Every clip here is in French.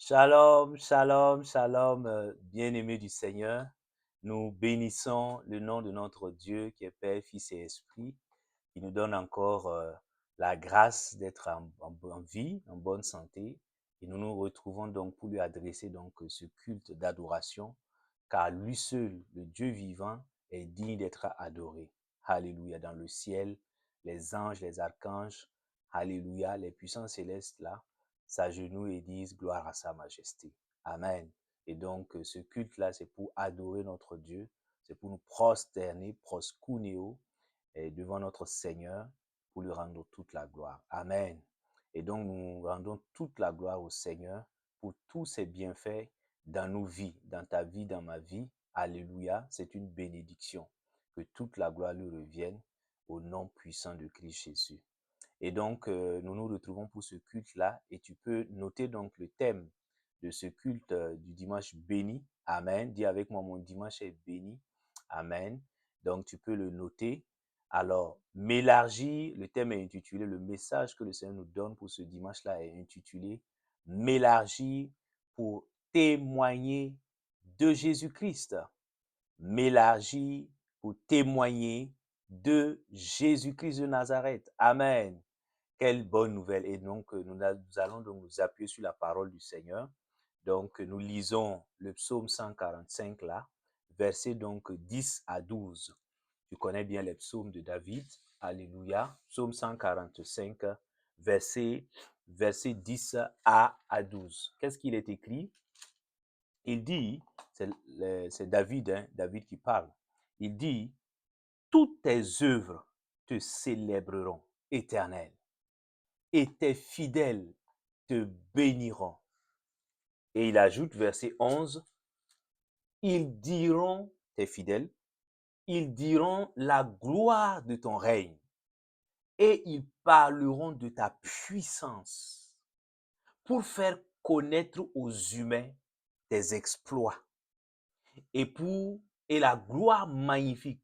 Shalom, shalom, shalom, bien-aimés du Seigneur. Nous bénissons le nom de notre Dieu qui est Père, Fils et Esprit, qui nous donne encore la grâce d'être en vie, en bonne santé. Et nous nous retrouvons donc pour lui adresser donc ce culte d'adoration, car lui seul, le Dieu vivant, est digne d'être adoré. Alléluia. Dans le ciel, les anges, les archanges, alléluia, les puissants célestes là, s'agenouillent et disent gloire à sa majesté. Amen. Et donc, ce culte-là, c'est pour adorer notre Dieu, c'est pour nous prosterner, proskuneo, devant notre Seigneur, pour lui rendre toute la gloire. Amen. Et donc, nous rendons toute la gloire au Seigneur pour tous ses bienfaits dans nos vies, dans ta vie, dans ma vie. Alléluia, c'est une bénédiction. Que toute la gloire lui revienne au nom puissant de Christ Jésus. Et donc, nous nous retrouvons pour ce culte-là et tu peux noter donc le thème de ce culte du dimanche béni. Amen. Dis avec moi, mon dimanche est béni. Amen. Donc, tu peux le noter. Alors, m'élargir, le thème est intitulé, le message que le Seigneur nous donne pour ce dimanche-là est intitulé m'élargir pour témoigner de Jésus-Christ. M'élargir pour témoigner de Jésus-Christ de Nazareth. Amen. Quelle bonne nouvelle. Et donc, nous allons donc nous appuyer sur la parole du Seigneur. Donc, nous lisons le psaume 145 là, versets donc 10 à 12. Tu connais bien les psaumes de David. Alléluia. Psaume 145, verset 10 à 12. Qu'est-ce qu'il est écrit? Il dit, c'est David, David qui parle. Il dit, toutes tes œuvres te célébreront, Éternel, et tes fidèles te béniront. Et il ajoute, verset 11, ils diront, tes fidèles, ils diront la gloire de ton règne et ils parleront de ta puissance pour faire connaître aux humains tes exploits et la gloire magnifique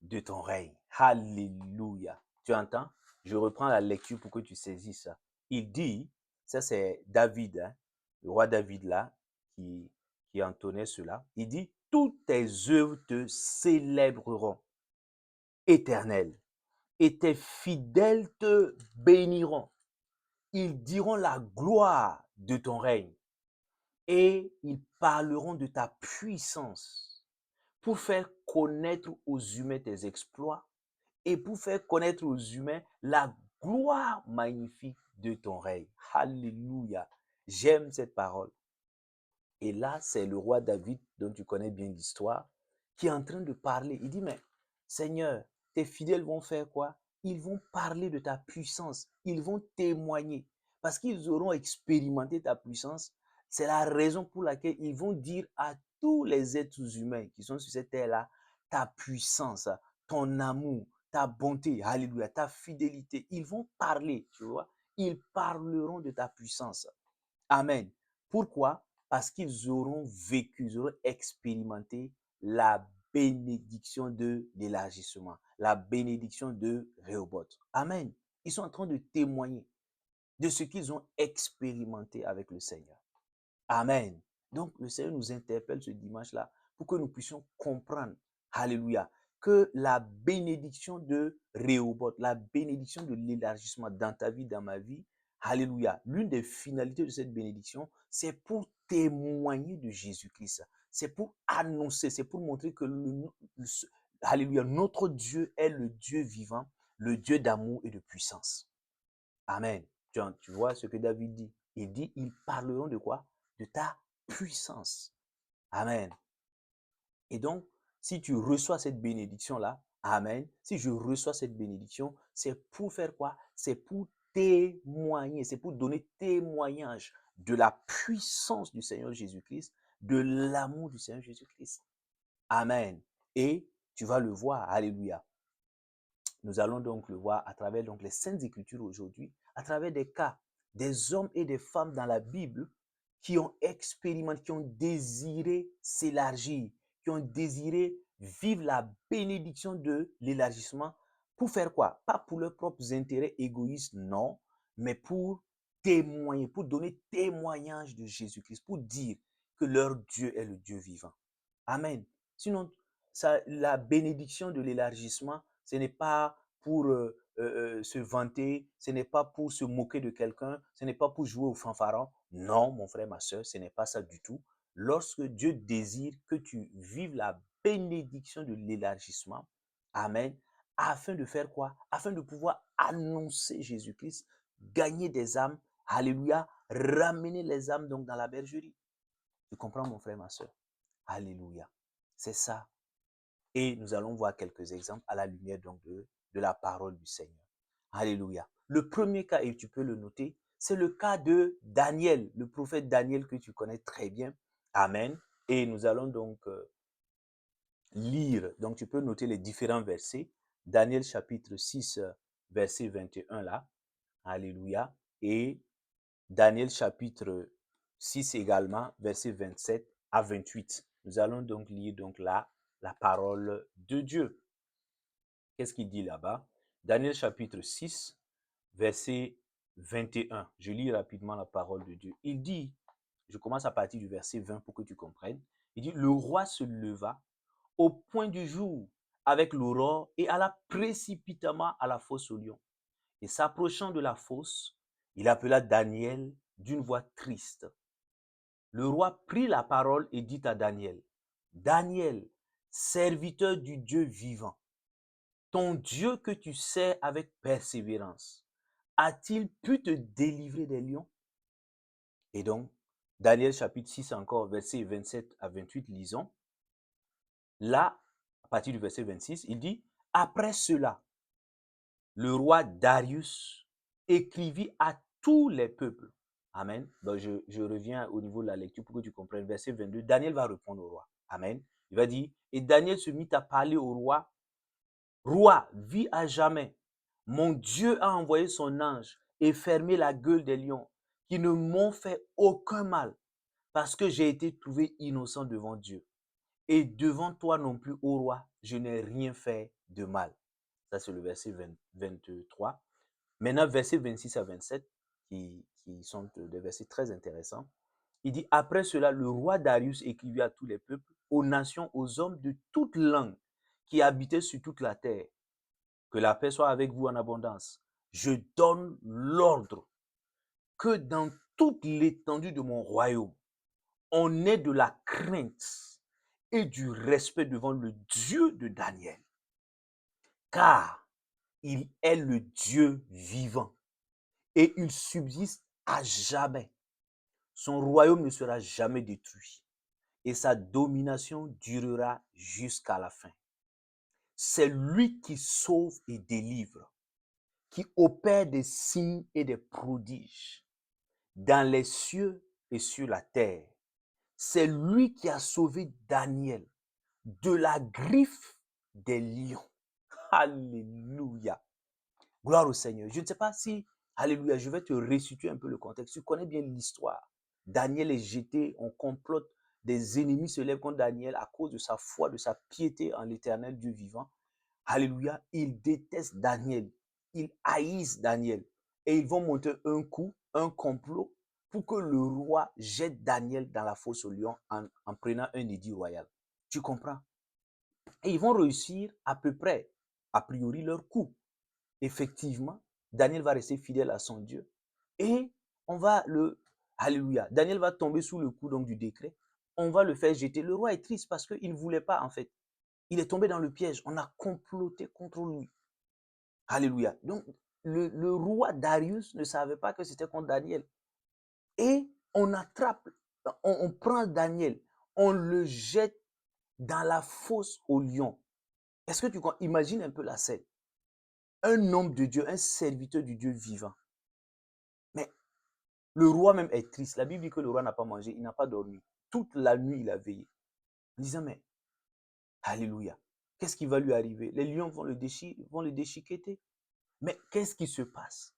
de ton règne. Alléluia. Tu entends? Je reprends la lecture pour que tu saisisses ça. Il dit, ça c'est David, le roi David là, qui entonnait cela. Il dit, toutes tes œuvres te célébreront, Éternel, et tes fidèles te béniront. Ils diront la gloire de ton règne et ils parleront de ta puissance pour faire connaître aux humains tes exploits et pour faire connaître aux humains la gloire magnifique de ton règne. Alléluia. J'aime cette parole. Et là, c'est le roi David, dont tu connais bien l'histoire, qui est en train de parler. Il dit, mais Seigneur, tes fidèles vont faire quoi? Ils vont parler de ta puissance. Ils vont témoigner. Parce qu'ils auront expérimenté ta puissance. C'est la raison pour laquelle ils vont dire à tous les êtres humains qui sont sur cette terre-là, ta puissance, ton amour, ta bonté, alléluia, ta fidélité. Ils vont parler, tu vois. Ils parleront de ta puissance. Amen. Pourquoi? Parce qu'ils auront vécu, ils auront expérimenté la bénédiction de l'élargissement, la bénédiction de Rehoboth. Amen. Ils sont en train de témoigner de ce qu'ils ont expérimenté avec le Seigneur. Amen. Donc, le Seigneur nous interpelle ce dimanche-là pour que nous puissions comprendre, alléluia, que la bénédiction de Rehoboth, la bénédiction de l'élargissement dans ta vie, dans ma vie, alléluia, l'une des finalités de cette bénédiction, c'est pour témoigner de Jésus-Christ. C'est pour annoncer, c'est pour montrer que, alléluia, notre Dieu est le Dieu vivant, le Dieu d'amour et de puissance. Amen. Tu vois ce que David dit. Il dit, ils parleront de quoi? De ta puissance. Amen. Et donc, si tu reçois cette bénédiction-là, amen, si je reçois cette bénédiction, c'est pour faire quoi? C'est pour témoigner, c'est pour donner témoignage de la puissance du Seigneur Jésus-Christ, de l'amour du Seigneur Jésus-Christ. Amen. Et tu vas le voir, alléluia. Nous allons donc le voir à travers donc les Saintes Écritures aujourd'hui, à travers des cas, des hommes et des femmes dans la Bible qui ont expérimenté, qui ont désiré s'élargir, qui ont désiré vivre la bénédiction de l'élargissement. Pour faire quoi? Pas pour leurs propres intérêts égoïstes, non, mais pour témoigner, pour donner témoignage de Jésus-Christ, pour dire que leur Dieu est le Dieu vivant. Amen. Sinon, la bénédiction de l'élargissement, ce n'est pas pour se vanter, ce n'est pas pour se moquer de quelqu'un, ce n'est pas pour jouer au fanfaron. Non, mon frère, ma soeur, ce n'est pas ça du tout. Lorsque Dieu désire que tu vives la bénédiction de l'élargissement, amen, afin de faire quoi? Afin de pouvoir annoncer Jésus-Christ, gagner des âmes, alléluia, ramener les âmes donc dans la bergerie. Tu comprends, mon frère, ma soeur? Alléluia. C'est ça. Et nous allons voir quelques exemples à la lumière donc de la parole du Seigneur. Alléluia. Le premier cas, et tu peux le noter, c'est le cas de Daniel, le prophète Daniel que tu connais très bien. Amen. Et nous allons donc lire, donc tu peux noter les différents versets. Daniel chapitre 6, verset 21 là. Alléluia. Et Daniel chapitre 6 également, verset 27 à 28. Nous allons donc lire donc là la parole de Dieu. Qu'est-ce qu'il dit là-bas? Daniel chapitre 6, verset 21. Je lis rapidement la parole de Dieu. Il dit, je commence à partir du verset 20 pour que tu comprennes. Il dit, le roi se leva au point du jour avec l'aurore et alla précipitamment à la fosse au lion. Et s'approchant de la fosse, il appela Daniel d'une voix triste. Le roi prit la parole et dit à Daniel, Daniel, serviteur du Dieu vivant, ton Dieu que tu sers avec persévérance, a-t-il pu te délivrer des lions? Et donc, Daniel chapitre 6 encore, versets 27 à 28, lisons. Là, à partir du verset 26, il dit, après cela, le roi Darius écrivit à tous les peuples. Amen. Donc, je reviens au niveau de la lecture pour que tu comprennes. Verset 22, Daniel va répondre au roi. Amen. Il va dire, et Daniel se mit à parler au roi. Roi, vis à jamais. Mon Dieu a envoyé son ange et fermé la gueule des lions, qui ne m'ont fait aucun mal, parce que j'ai été trouvé innocent devant Dieu. Et devant toi non plus, ô roi, je n'ai rien fait de mal. Ça, c'est le verset 23. Maintenant, versets 26 à 27, qui sont des versets très intéressants. Il dit, après cela, le roi Darius écrivit à tous les peuples, aux nations, aux hommes de toute langue qui habitaient sur toute la terre, que la paix soit avec vous en abondance. Je donne l'ordre que dans toute l'étendue de mon royaume, on ait de la crainte et du respect devant le Dieu de Daniel, car il est le Dieu vivant et il subsiste à jamais. Son royaume ne sera jamais détruit et sa domination durera jusqu'à la fin. C'est lui qui sauve et délivre, qui opère des signes et des prodiges dans les cieux et sur la terre. C'est lui qui a sauvé Daniel de la griffe des lions. Alléluia. Gloire au Seigneur. Je ne sais pas si, alléluia, je vais te resituer un peu le contexte. Tu connais bien l'histoire. Daniel est jeté, on complote, des ennemis se lèvent contre Daniel à cause de sa foi, de sa piété en l'éternel Dieu vivant. Alléluia, ils détestent Daniel. Ils haïssent Daniel. Et ils vont monter un coup, un complot, pour que le roi jette Daniel dans la fosse au lion en prenant un édit royal. Tu comprends? Et ils vont réussir à peu près, a priori, leur coup. Effectivement, Daniel va rester fidèle à son Dieu. Et on va alléluia, Daniel va tomber sous le coup donc du décret. On va le faire jeter. Le roi est triste parce qu'il ne voulait pas en fait. Il est tombé dans le piège. On a comploté contre lui. Alléluia. Donc, le roi Darius ne savait pas que c'était contre Daniel. Et on attrape, on prend Daniel, on le jette dans la fosse au lion. Est-ce que tu imagines un peu la scène? Un homme de Dieu, un serviteur du Dieu vivant. Mais le roi même est triste. La Bible dit que le roi n'a pas mangé, il n'a pas dormi. Toute la nuit, il a veillé. En disant, mais, alléluia, qu'est-ce qui va lui arriver? Les lions vont le déchiqueter. Mais qu'est-ce qui se passe?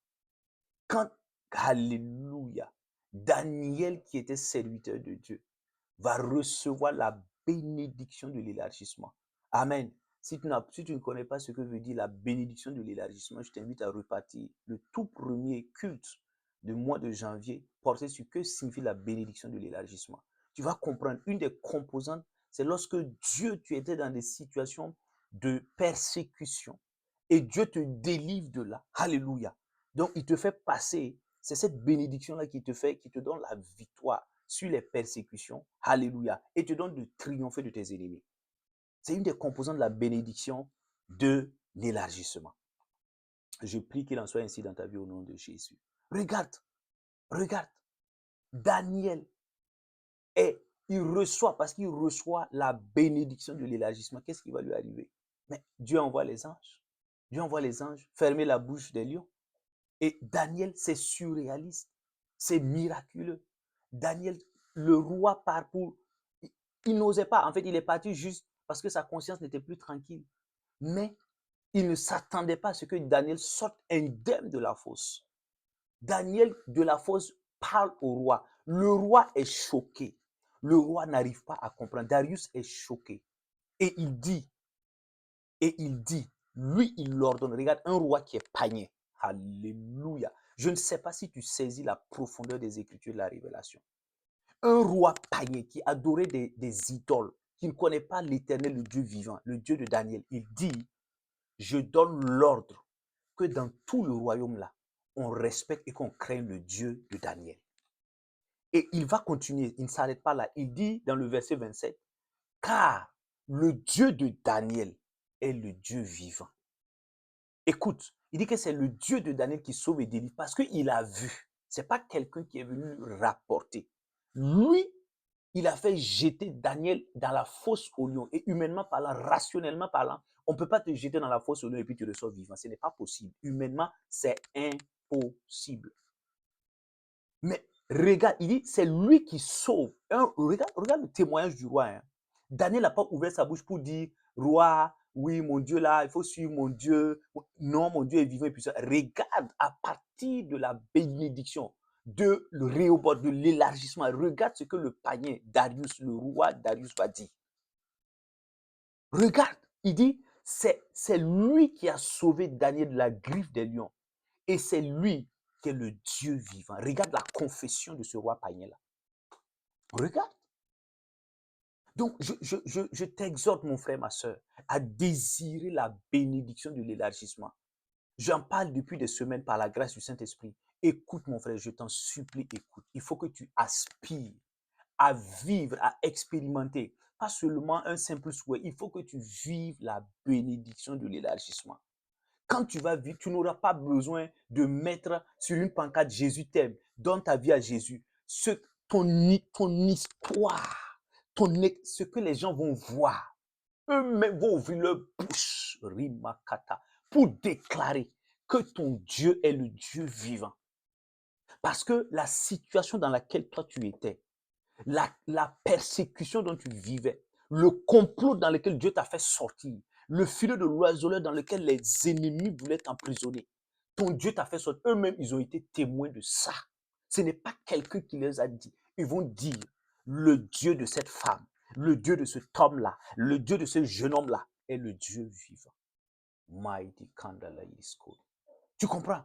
Quand, alléluia, Daniel, qui était serviteur de Dieu, va recevoir la bénédiction de l'élargissement. Amen. Si tu ne connais pas ce que veut dire la bénédiction de l'élargissement, je t'invite à repartir le tout premier culte du mois de janvier porter sur que signifie la bénédiction de l'élargissement. Tu vas comprendre, une des composantes, c'est lorsque Dieu, tu étais dans des situations de persécution et Dieu te délivre de là. Alléluia. Donc, il te fait passer, c'est cette bénédiction-là qui te donne la victoire sur les persécutions. Alléluia. Et te donne de triompher de tes ennemis. C'est une des composantes de la bénédiction de l'élargissement. Je prie qu'il en soit ainsi dans ta vie au nom de Jésus. Regarde, regarde. Daniel, il reçoit, parce qu'il reçoit la bénédiction de l'élargissement. Qu'est-ce qui va lui arriver? Mais Dieu envoie les anges. Dieu envoie les anges fermer la bouche des lions. Et Daniel, c'est surréaliste. C'est miraculeux. Daniel, le roi part pour... Il n'osait pas. En fait, il est parti juste parce que sa conscience n'était plus tranquille. Mais il ne s'attendait pas à ce que Daniel sorte indemne de la fosse. Daniel de la fosse parle au roi. Le roi est choqué. Le roi n'arrive pas à comprendre. Darius est choqué. Et il dit, lui, il l'ordonne. Regarde, un roi qui est païen. Alléluia. Je ne sais pas si tu saisis la profondeur des Écritures de la révélation. Un roi païen qui adorait des idoles, qui ne connaît pas l'Éternel, le Dieu vivant, le Dieu de Daniel, il dit, je donne l'ordre que dans tout le royaume-là, on respecte et qu'on craigne le Dieu de Daniel. Et il va continuer, il ne s'arrête pas là. Il dit dans le verset 27, car le Dieu de Daniel est le Dieu vivant. Écoute, il dit que c'est le Dieu de Daniel qui sauve et délivre parce qu'il a vu. Ce n'est pas quelqu'un qui est venu rapporter. Lui, il a fait jeter Daniel dans la fosse au lion. Et humainement parlant, rationnellement parlant, on ne peut pas te jeter dans la fosse au lion et puis tu ressors vivant. Ce n'est pas possible. Humainement, c'est impossible. Mais regarde, il dit, c'est lui qui sauve. Regarde le témoignage du roi. Daniel n'a pas ouvert sa bouche pour dire, roi, oui, mon Dieu là, il faut suivre mon Dieu. Non, mon Dieu est vivant et puissant. Regarde à partir de la bénédiction, de le Rehoboth, de l'élargissement. Regarde ce que le païen Darius, le roi Darius va dire. Regarde, il dit, c'est lui qui a sauvé Daniel de la griffe des lions. Et c'est lui qui est le Dieu vivant. Regarde la confession de ce roi païen-là. Regarde. Donc, je t'exhorte, mon frère, ma soeur, à désirer la bénédiction de l'élargissement. J'en parle depuis des semaines par la grâce du Saint-Esprit. Écoute, mon frère, je t'en supplie, écoute. Il faut que tu aspires à vivre, à expérimenter. Pas seulement un simple souhait. Il faut que tu vives la bénédiction de l'élargissement. Quand tu vas vivre, tu n'auras pas besoin de mettre sur une pancarte Jésus t'aime. Donne ta vie à Jésus. Ton histoire, ce que les gens vont voir, eux-mêmes vont ouvrir leur bouche, Rimakata, pour déclarer que ton Dieu est le Dieu vivant. Parce que la situation dans laquelle toi tu étais, la persécution dont tu vivais, le complot dans lequel Dieu t'a fait sortir, le filet de l'oiseleur dans lequel les ennemis voulaient t'emprisonner, ton Dieu t'a fait sortir. Eux-mêmes, ils ont été témoins de ça. Ce n'est pas quelqu'un qui les a dit. Ils vont dire, le Dieu de cette femme, le Dieu de cet homme-là, le Dieu de ce jeune homme-là est le Dieu vivant. Mighty Kandala Isko. Tu comprends?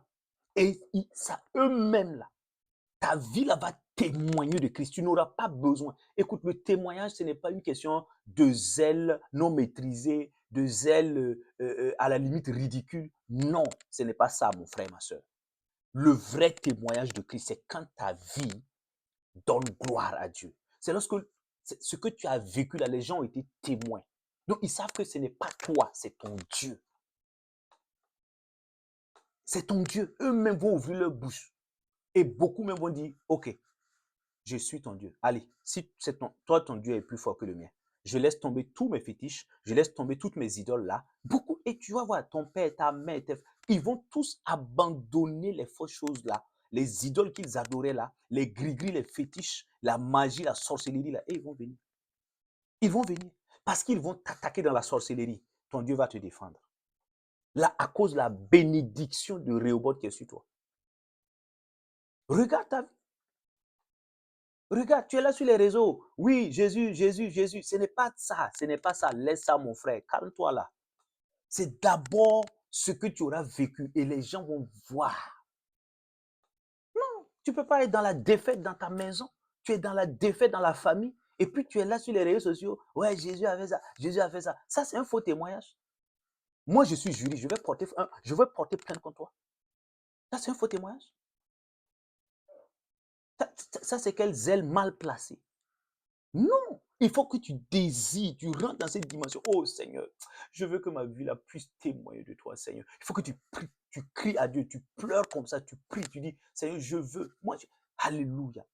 Et ça, eux-mêmes là, ta vie là va témoigner de Christ. Tu n'auras pas besoin. Écoute, le témoignage, ce n'est pas une question de zèle non maîtrisé, de zèle à la limite ridicule. Non, ce n'est pas ça, mon frère, ma soeur. Le vrai témoignage de Christ, c'est quand ta vie donne gloire à Dieu. C'est lorsque ce que tu as vécu là, les gens ont été témoins. Donc, ils savent que ce n'est pas toi, c'est ton Dieu. C'est ton Dieu. Eux-mêmes vont ouvrir leur bouche. Et beaucoup même vont dire, OK, je suis ton Dieu. Allez, si toi, ton Dieu est plus fort que le mien, je laisse tomber tous mes fétiches, je laisse tomber toutes mes idoles là. Beaucoup, et tu vas voir, ton père, ta mère, ils vont tous abandonner les fausses choses là, les idoles qu'ils adoraient là, les gris-gris, les fétiches, la magie, la sorcellerie là, et ils vont venir. Ils vont venir parce qu'ils vont t'attaquer dans la sorcellerie. Ton Dieu va te défendre. Là, à cause de la bénédiction de Rehoboth qui est sur toi. Regarde ta vie. Regarde, tu es là sur les réseaux. Oui, Jésus, Jésus, Jésus. Ce n'est pas ça. Ce n'est pas ça. Laisse ça, mon frère. Calme-toi là. C'est d'abord ce que tu auras vécu et les gens vont voir. Non. Tu ne peux pas être dans la défaite dans ta maison. Tu es dans la défaite dans la famille. Et puis tu es là sur les réseaux sociaux. Ouais, Jésus a fait ça. Jésus a fait ça. Ça, c'est un faux témoignage. Moi, je suis juriste. Je vais porter plainte contre toi. Ça, c'est un faux témoignage. Ça c'est quel zèle mal placé. Non, il faut que tu désires, tu rentres dans cette dimension. Oh Seigneur, je veux que ma vie là puisse témoigner de toi, Seigneur. Il faut que tu pries, tu cries à Dieu, tu pleures comme ça, tu pries, tu dis, Seigneur, je veux. Alléluia.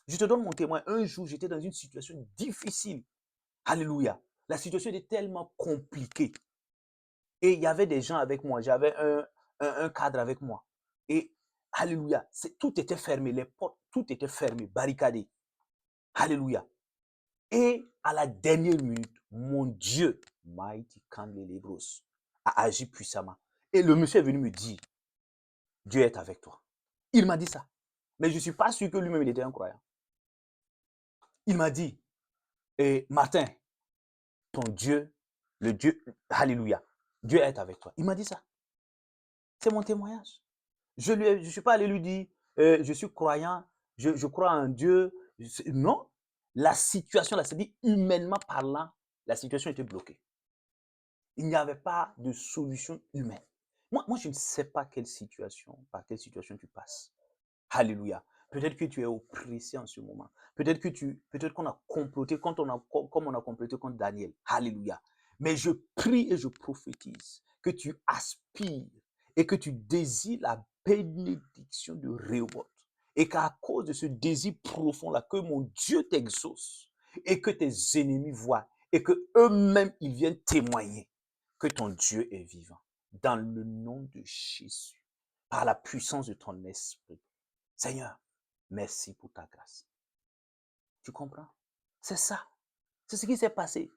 Je te donne mon témoin. Un jour, j'étais dans une situation difficile. Alléluia. La situation était tellement compliquée. Et il y avait des gens avec moi. J'avais un cadre avec moi. Et Alléluia. Tout était fermé. Les portes, tout était fermé, barricadé. Alléluia. Et à la dernière minute, mon Dieu, Mighty Candle Libros, a agi puissamment. Et le monsieur est venu me dire, Dieu est avec toi. Il m'a dit ça. Mais je ne suis pas sûr que lui-même il était un croyant. Il m'a dit, Martin, ton Dieu, le Dieu, Alléluia, Dieu est avec toi. Il m'a dit ça. C'est mon témoignage. Je ne suis pas allé lui dire, je suis croyant, je crois en Dieu. Non, la situation, là, c'est-à-dire humainement parlant, la situation était bloquée. Il n'y avait pas de solution humaine. Moi, je ne sais pas par quelle situation tu passes. Alléluia. Peut-être que tu es oppressé en ce moment. Peut-être qu'on a comploté comme on a comploté contre Daniel. Alléluia. Mais je prie et je prophétise que tu aspires et que tu désires la bénédiction de Rehoboth. Et qu'à cause de ce désir profond-là, que mon Dieu t'exauce et que tes ennemis voient et que eux-mêmes ils viennent témoigner que ton Dieu est vivant. Dans le nom de Jésus, par la puissance de ton esprit. Seigneur, merci pour ta grâce. Tu comprends? C'est ça. C'est ce qui s'est passé.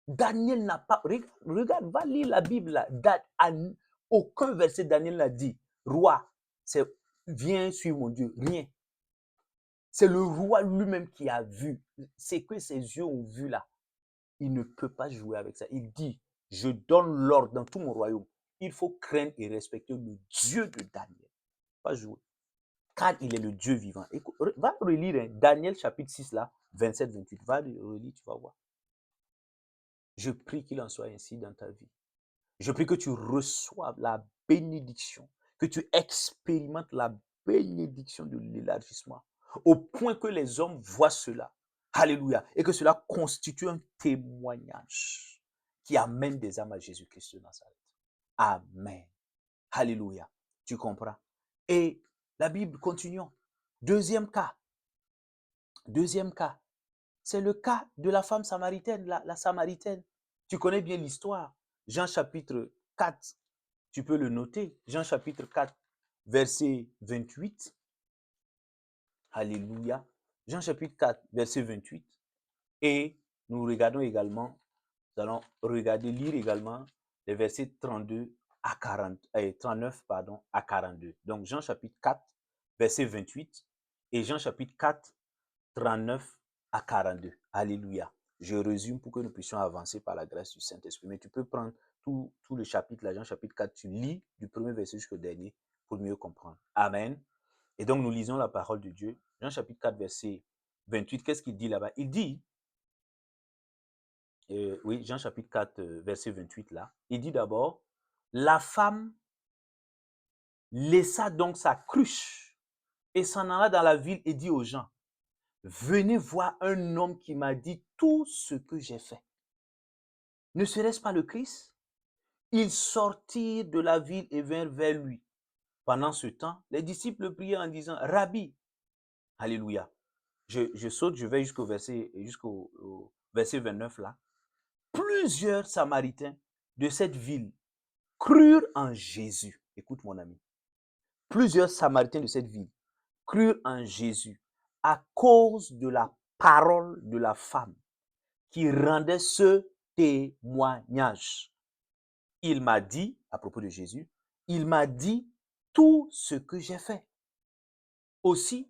Daniel n'a pas... Regarde, va lire la Bible là. Aucun verset Daniel n'a dit, roi, viens suivre mon Dieu. Rien. C'est le roi lui-même qui a vu. C'est que ses yeux ont vu là. Il ne peut pas jouer avec ça. Il dit, je donne l'ordre dans tout mon royaume. Il faut craindre et respecter le Dieu de Daniel. Pas jouer. Car il est le Dieu vivant. Écoute, va relire Daniel chapitre 6 là, 27-28. Va relire, tu vas voir. Je prie qu'il en soit ainsi dans ta vie. Je prie que tu reçoives la bénédiction, que tu expérimentes la bénédiction de l'élargissement, au point que les hommes voient cela. Alléluia. Et que cela constitue un témoignage qui amène des âmes à Jésus-Christ de Nazareth. Amen. Alléluia. Tu comprends? Et la Bible, continuons. Deuxième cas, c'est le cas de la femme samaritaine, la Samaritaine. Tu connais bien l'histoire. Jean chapitre 4, tu peux le noter. Jean chapitre 4, verset 28. Alléluia. Jean chapitre 4, verset 28. Et nous regardons également, nous allons regarder, lire également les versets 32 à 39 à 42. Donc Jean chapitre 4, verset 28 et Jean chapitre 4, 39 à 42. Alléluia. Je résume pour que nous puissions avancer par la grâce du Saint-Esprit. Mais tu peux prendre tout le chapitre, là, Jean chapitre 4, tu lis du premier verset jusqu'au dernier pour mieux comprendre. Amen. Et donc, nous lisons la parole de Dieu. Jean chapitre 4, verset 28, qu'est-ce qu'il dit là-bas? Il dit, oui, Jean chapitre 4, verset 28 là, il dit d'abord, la femme laissa donc sa cruche et s'en alla dans la ville et dit aux gens, venez voir un homme qui m'a dit tout ce que j'ai fait. Ne serait-ce pas le Christ? Ils sortirent de la ville et vinrent vers lui. Pendant ce temps, les disciples le priaient en disant, Rabbi, alléluia. Je saute, je vais jusqu'au verset 29 là. Plusieurs Samaritains de cette ville crurent en Jésus. Écoute mon ami. Plusieurs Samaritains de cette ville crurent en Jésus à cause de la parole de la femme qui rendait ce témoignage. Il m'a dit, à propos de Jésus, il m'a dit tout ce que j'ai fait. Aussi,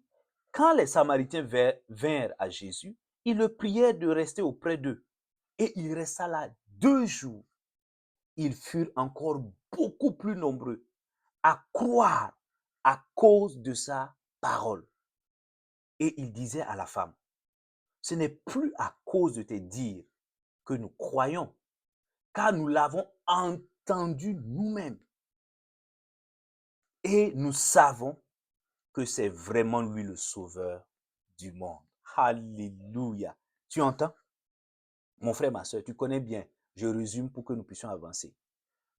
quand les Samaritains vinrent à Jésus, ils le prièrent de rester auprès d'eux. Et il resta là 2 jours. Ils furent encore beaucoup plus nombreux à croire à cause de sa parole. Et il disait à la femme, ce n'est plus à cause de tes dires que nous croyons, car nous l'avons entendu nous-mêmes. Et nous savons que c'est vraiment lui le sauveur du monde. Alléluia. Tu entends? Mon frère, ma soeur, tu connais bien. Je résume pour que nous puissions avancer.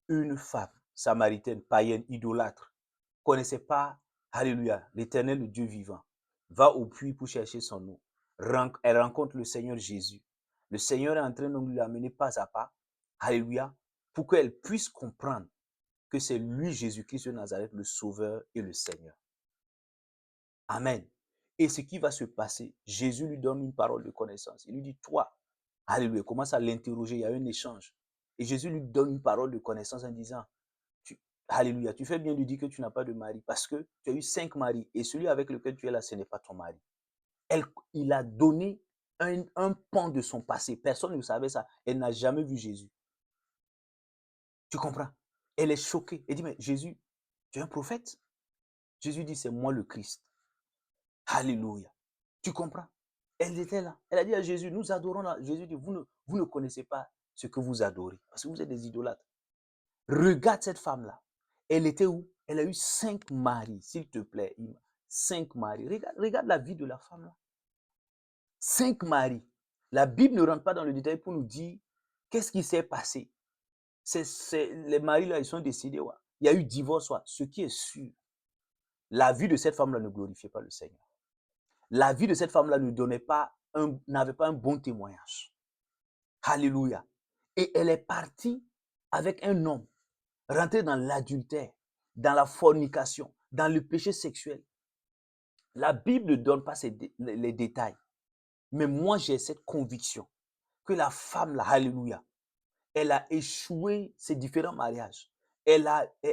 Une femme samaritaine, païenne, idolâtre, connaissait pas, alléluia, l'Éternel, le Dieu vivant, va au puits pour chercher son eau. Elle rencontre le Seigneur Jésus. Le Seigneur est en train de lui amener pas à pas, alléluia, pour qu'elle puisse comprendre que c'est lui, Jésus-Christ de Nazareth, le Sauveur et le Seigneur. Amen. Et ce qui va se passer, Jésus lui donne une parole de connaissance. Il lui dit, toi, alléluia, il commence à l'interroger, il y a un échange. Et Jésus lui donne une parole de connaissance en disant, alléluia, tu fais bien de dire que tu n'as pas de mari parce que tu as eu 5 maris et celui avec lequel tu es là, ce n'est pas ton mari. Il a donné un pan de son passé. Personne ne savait ça. Elle n'a jamais vu Jésus. Tu comprends? Elle est choquée. Elle dit, mais Jésus, tu es un prophète? Jésus dit, c'est moi le Christ. Alléluia. Tu comprends? Elle était là. Elle a dit à Jésus, nous adorons là. Jésus dit, vous ne connaissez pas ce que vous adorez parce que vous êtes des idolâtres. Regarde cette femme-là. Elle était où? Elle a eu 5 maris, s'il te plaît. 5 maris. Regarde la vie de la femme-là. 5 maris. La Bible ne rentre pas dans le détail pour nous dire qu'est-ce qui s'est passé. Les maris-là, ils sont décédés. Ouais. Il y a eu divorce. Ouais. Ce qui est sûr, la vie de cette femme-là ne glorifiait pas le Seigneur. La vie de cette femme-là n'avait pas un bon témoignage. Alléluia. Et elle est partie avec un homme, rentrée dans l'adultère, dans la fornication, dans le péché sexuel. La Bible ne donne pas les détails. Mais moi, j'ai cette conviction que la femme, là, alléluia, elle a échoué ses différents mariages.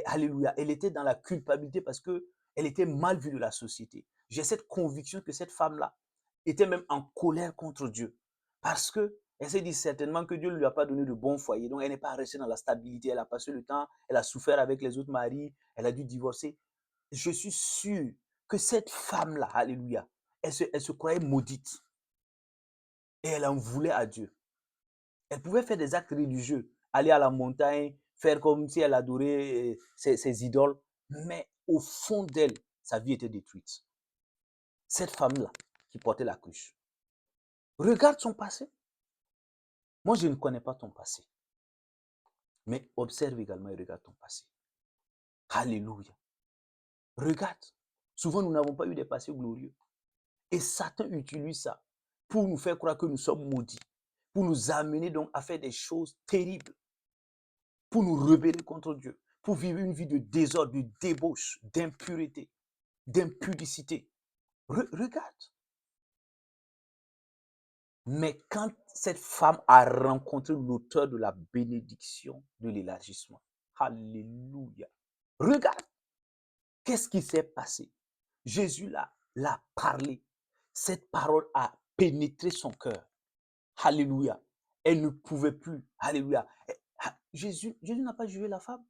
Alléluia, elle était dans la culpabilité parce qu'elle était mal vue de la société. J'ai cette conviction que cette femme-là était même en colère contre Dieu. Parce qu'elle s'est dit certainement que Dieu ne lui a pas donné de bon foyer. Donc, elle n'est pas restée dans la stabilité. Elle a passé le temps, elle a souffert avec les autres maris, elle a dû divorcer. Je suis sûr que cette femme-là, alléluia, elle se croyait maudite. Et elle en voulait à Dieu. Elle pouvait faire des actes religieux, aller à la montagne, faire comme si elle adorait ses idoles, mais au fond d'elle, sa vie était détruite. Cette femme-là qui portait la cruche. Regarde son passé. Moi, je ne connais pas ton passé. Mais observe également et regarde ton passé. Alléluia. Regarde. Souvent, nous n'avons pas eu des passés glorieux. Et Satan utilise ça pour nous faire croire que nous sommes maudits, pour nous amener donc à faire des choses terribles, pour nous rebeller contre Dieu, pour vivre une vie de désordre, de débauche, d'impureté, d'impudicité. Regarde. Mais quand cette femme a rencontré l'auteur de la bénédiction de l'élargissement, alléluia. Regarde, qu'est-ce qui s'est passé? Jésus l'a parlé. Cette parole a pénétré son cœur. Alléluia. Elle ne pouvait plus. Alléluia. Jésus n'a pas jugé la femme.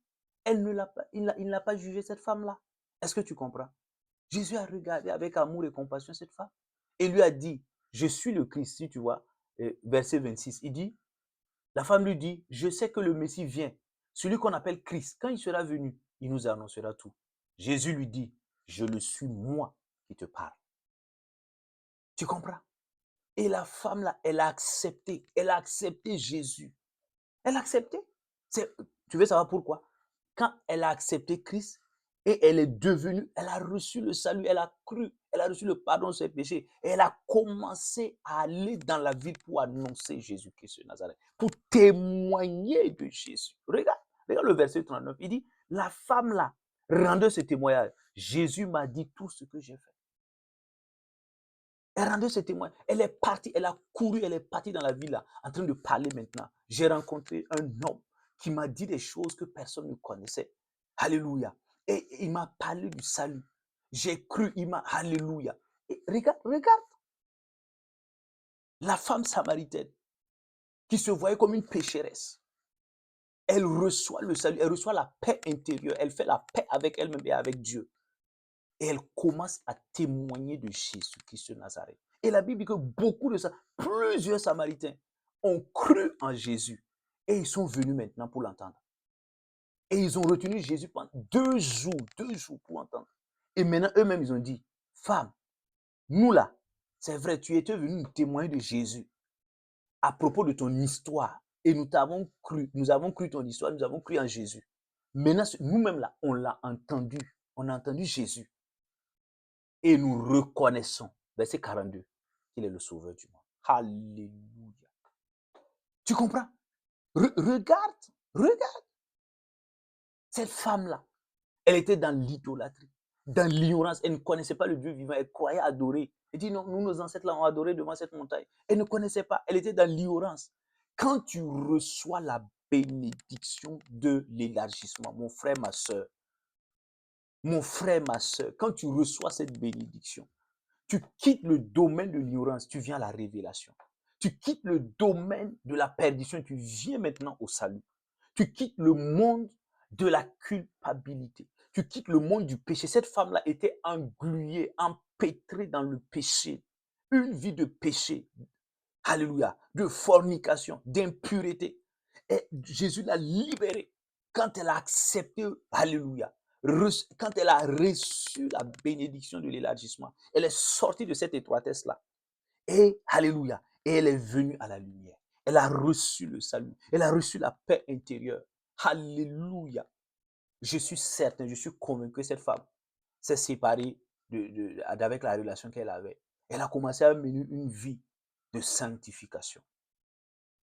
Il n'a pas jugé cette femme-là. Est-ce que tu comprends? Jésus a regardé avec amour et compassion cette femme et lui a dit, je suis le Christ, si tu vois, verset 26. Il dit, la femme lui dit, je sais que le Messie vient, celui qu'on appelle Christ. Quand il sera venu, il nous annoncera tout. Jésus lui dit, je le suis moi qui te parle. Tu comprends? Et la femme là, elle a accepté Jésus. Elle a accepté. Tu veux savoir pourquoi? Quand elle a accepté Christ et elle est devenue, elle a reçu le salut, elle a cru, elle a reçu le pardon de ses péchés et elle a commencé à aller dans la ville pour annoncer Jésus-Christ de Nazareth, pour témoigner de Jésus. Regarde le verset 39. Il dit, la femme là, rendait ce témoignage. Jésus m'a dit tout ce que j'ai fait. Elle rendait ce témoin. Elle est partie, elle a couru, elle est partie dans la ville là, en train de parler maintenant. J'ai rencontré un homme qui m'a dit des choses que personne ne connaissait. Alléluia. Et il m'a parlé du salut. J'ai cru, alléluia. Et regarde. La femme samaritaine qui se voyait comme une pécheresse. Elle reçoit le salut, elle reçoit la paix intérieure, elle fait la paix avec elle-même et avec Dieu. Et elle commence à témoigner de Jésus-Christ de Nazareth. Et la Bible dit que beaucoup de ça, plusieurs Samaritains ont cru en Jésus. Et ils sont venus maintenant pour l'entendre. Et ils ont retenu Jésus pendant 2 jours pour entendre. Et maintenant, eux-mêmes, ils ont dit, femme, nous là, c'est vrai, tu étais venu nous témoigner de Jésus à propos de ton histoire. Et nous avons cru ton histoire, nous avons cru en Jésus. Maintenant, nous-mêmes là, on l'a entendu. On a entendu Jésus. Et nous reconnaissons, verset 42, qu'il est le sauveur du monde. Alléluia. Tu comprends? Regarde. Cette femme-là, elle était dans l'idolâtrie, dans l'ignorance. Elle ne connaissait pas le Dieu vivant. Elle croyait adorer. Elle dit non, nous, nos ancêtres là ont adoré devant cette montagne. Elle ne connaissait pas. Elle était dans l'ignorance. Quand tu reçois la bénédiction de l'élargissement, mon frère, ma soeur, quand tu reçois cette bénédiction, tu quittes le domaine de l'ignorance, tu viens à la révélation. Tu quittes le domaine de la perdition, tu viens maintenant au salut. Tu quittes le monde de la culpabilité. Tu quittes le monde du péché. Cette femme-là était engluée, empêtrée dans le péché. Une vie de péché. Alléluia. De fornication, d'impureté. Et Jésus l'a libérée quand elle a accepté, alléluia, quand elle a reçu la bénédiction de l'élargissement. Elle est sortie de cette étroitesse-là. Et, alléluia, et elle est venue à la lumière. Elle a reçu le salut. Elle a reçu la paix intérieure. Alléluia. Je suis certain, je suis convaincu que cette femme s'est séparée avec la relation qu'elle avait. Elle a commencé à mener une vie de sanctification.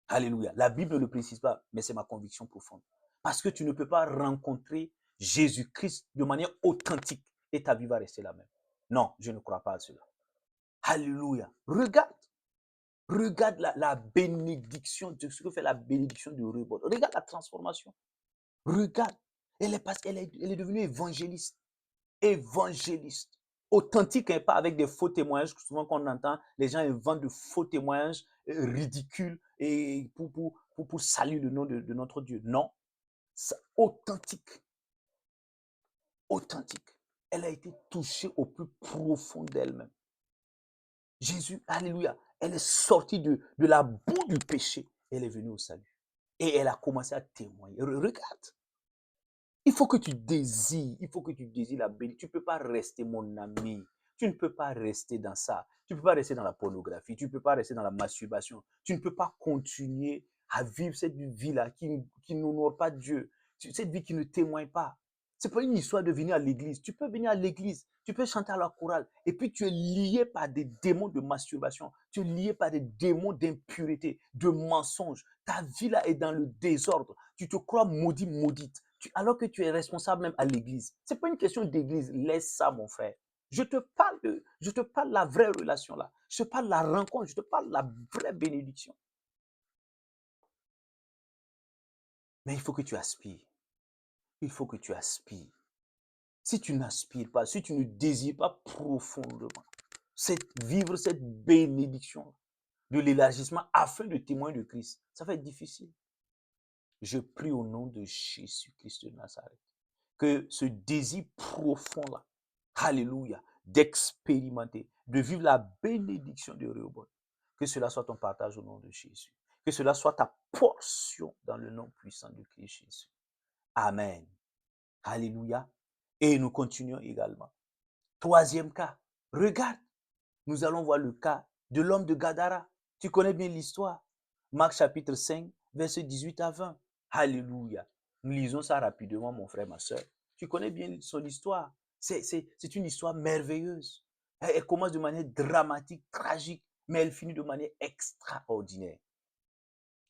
Alléluia. La Bible ne le précise pas, mais c'est ma conviction profonde. Parce que tu ne peux pas rencontrer Jésus-Christ de manière authentique et ta vie va rester la même. Non, je ne crois pas à cela. Alléluia. Regarde la bénédiction, ce que fait la bénédiction de Rehoboth. Regarde la transformation. Regarde. Elle est devenue évangéliste. Évangéliste. Authentique, hein, pas avec des faux témoignages, souvent qu'on entend, les gens inventent de faux témoignages ridicules et pour saluer le nom de notre Dieu. Non, authentique. Authentique. Elle a été touchée au plus profond d'elle-même. Jésus, alléluia, elle est sortie de la boue du péché. Elle est venue au salut. Et elle a commencé à témoigner. Regarde. Il faut que tu désires la bénédiction. Tu ne peux pas rester, mon ami. Tu ne peux pas rester dans ça. Tu ne peux pas rester dans la pornographie. Tu ne peux pas rester dans la masturbation. Tu ne peux pas continuer à vivre cette vie-là qui n'honore pas Dieu. Cette vie qui ne témoigne pas. Ce n'est pas une histoire de venir à l'église. Tu peux venir à l'église. Tu peux chanter à la chorale. Et puis tu es lié par des démons de masturbation. Tu es lié par des démons d'impureté, de mensonges. Ta vie là est dans le désordre. Tu te crois maudit, maudite. Alors que tu es responsable même à l'église. Ce n'est pas une question d'église. Laisse ça, mon frère. Je te parle de la vraie relation là. Je te parle de la rencontre. Je te parle de la vraie bénédiction. Mais il faut que tu aspires. Il faut que tu aspires. Si tu n'aspires pas, si tu ne désires pas profondément vivre cette bénédiction de l'élargissement afin de témoigner de Christ, ça va être difficile. Je prie au nom de Jésus-Christ de Nazareth que ce désir profond-là, alléluia, d'expérimenter, de vivre la bénédiction de Rehoboth, que cela soit ton partage au nom de Jésus. Que cela soit ta portion dans le nom puissant de Christ Jésus. Amen. Alléluia. Et nous continuons également. Troisième cas. Regarde, nous allons voir le cas de l'homme de Gadara. Tu connais bien l'histoire. Marc chapitre 5, verset 18 à 20. Alléluia. Nous lisons ça rapidement, mon frère, ma soeur. Tu connais bien son histoire. C'est une histoire merveilleuse. Elle commence de manière dramatique, tragique, mais elle finit de manière extraordinaire.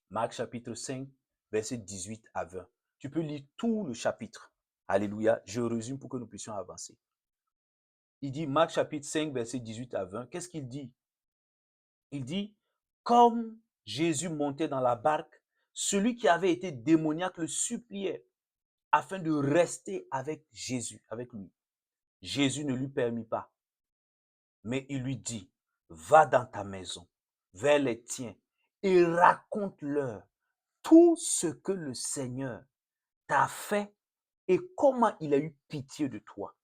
Marc chapitre 5, verset 18 à 20. Tu peux lire tout le chapitre. Alléluia. Je résume pour que nous puissions avancer. Il dit, Marc chapitre 5, verset 18 à 20, qu'est-ce qu'il dit? Il dit, comme Jésus montait dans la barque, celui qui avait été démoniaque le suppliait afin de rester avec Jésus, avec lui. Jésus ne lui permit pas, mais il lui dit, va dans ta maison, vers les tiens, et raconte-leur tout ce que le Seigneur t'a fait et comment il a eu pitié de toi.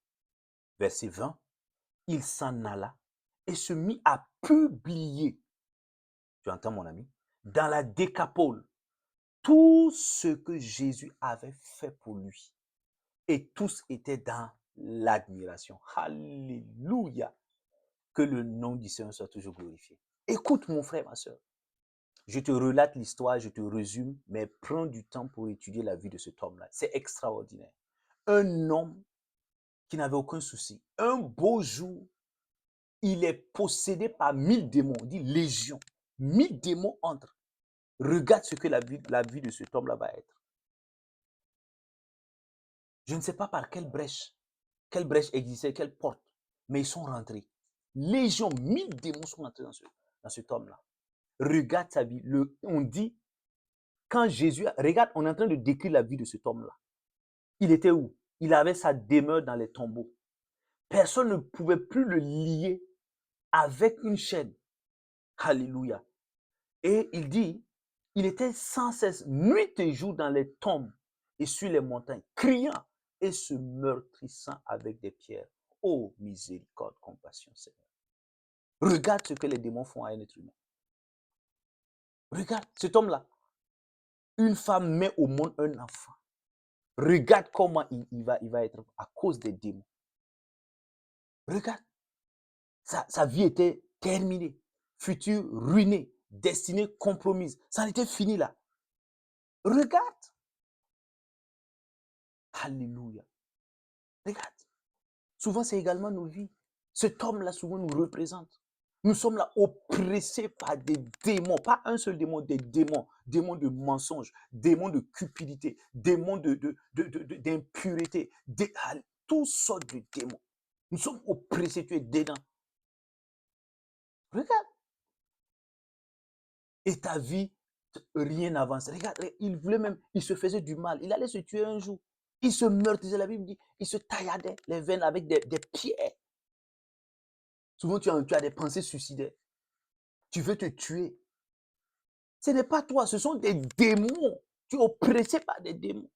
Verset 20, il s'en alla et se mit à publier, tu entends mon ami, dans la Décapole, tout ce que Jésus avait fait pour lui. Et tous étaient dans l'admiration. Alléluia. Que le nom du Seigneur soit toujours glorifié. Écoute mon frère, ma soeur. Je te relate l'histoire, je te résume, mais prends du temps pour étudier la vie de cet homme-là. C'est extraordinaire. Un homme qui n'avait aucun souci. Un beau jour, il est possédé par 1000 démons. On dit légion. 1000 démons entrent. Regarde ce que la vie de cet homme-là va être. Je ne sais pas par quelle brèche existait, quelle porte, mais ils sont rentrés. Légion, 1000 démons sont entrés dans cet homme-là. Regarde sa vie. On dit, quand Jésus, regarde, on est en train de décrire la vie de cet homme-là. Il était où? Il avait sa demeure dans les tombeaux. Personne ne pouvait plus le lier avec une chaîne. Alléluia. Et il dit, il était sans cesse, nuit et jour, dans les tombes et sur les montagnes, criant et se meurtrissant avec des pierres. Oh, miséricorde, compassion, Seigneur. Regarde ce que les démons font à un être humain. Regarde cet homme-là. Une femme met au monde un enfant. Regarde comment il va être à cause des démons. Regarde. Sa vie était terminée. Futur ruiné. Destinée compromise. Ça en était fini là. Regarde. Alléluia. Regarde. Souvent, c'est également nos vies. Cet homme-là, souvent, nous représente. Nous sommes là oppressés par des démons, pas un seul démon, des démons, démons de mensonge, démons de cupidité, démons d'impureté, toutes sortes de démons. Nous sommes oppressés, tu es dedans. Regarde. Et ta vie, rien n'avance. Regarde, il voulait même, il se faisait du mal. Il allait se tuer un jour. Il se meurtrisait, la Bible dit, il se tailladait les veines avec des pierres. Souvent, tu as des pensées suicidaires. Tu veux te tuer. Ce n'est pas toi, ce sont des démons. Tu es oppressé par des démons.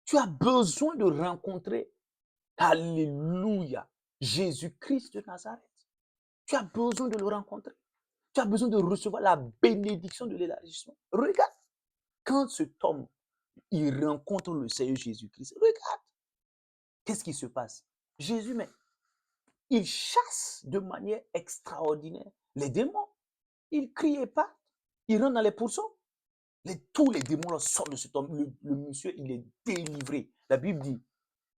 Tu as besoin de rencontrer, alléluia, Jésus-Christ de Nazareth. Tu as besoin de le rencontrer. Tu as besoin de recevoir la bénédiction de l'élargissement. Regarde, quand cet homme, il rencontre le Seigneur Jésus-Christ, regarde, qu'est-ce qui se passe? Jésus, mais il chasse de manière extraordinaire les démons. Il criait pas. Il rentre dans les pourceaux. Tous les démons là, sortent de cet homme. Le monsieur, il est délivré. La Bible dit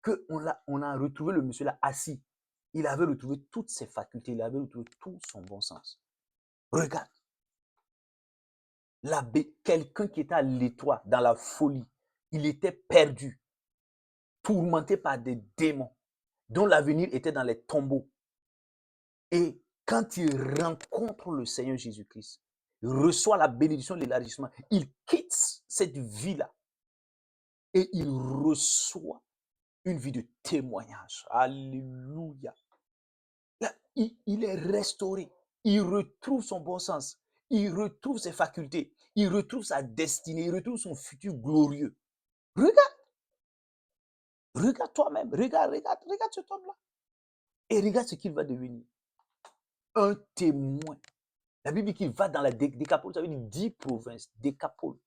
qu'on a retrouvé le monsieur là assis. Il avait retrouvé toutes ses facultés. Il avait retrouvé tout son bon sens. Regarde. Quelqu'un qui était à l'étroit, dans la folie. Il était perdu. Tourmenté par des démons. Dont l'avenir était dans les tombeaux. Et quand il rencontre le Seigneur Jésus-Christ, il reçoit la bénédiction de l'élargissement, il quitte cette vie-là et il reçoit une vie de témoignage. Alléluia. Là, il est restauré. Il retrouve son bon sens. Il retrouve ses facultés. Il retrouve sa destinée. Il retrouve son futur glorieux. Regarde. Regarde toi-même. Regarde cet homme-là. Et regarde ce qu'il va devenir. Un témoin. La Bible dit qu'il va dans la Décapole, ça veut dire 10 provinces, Décapole.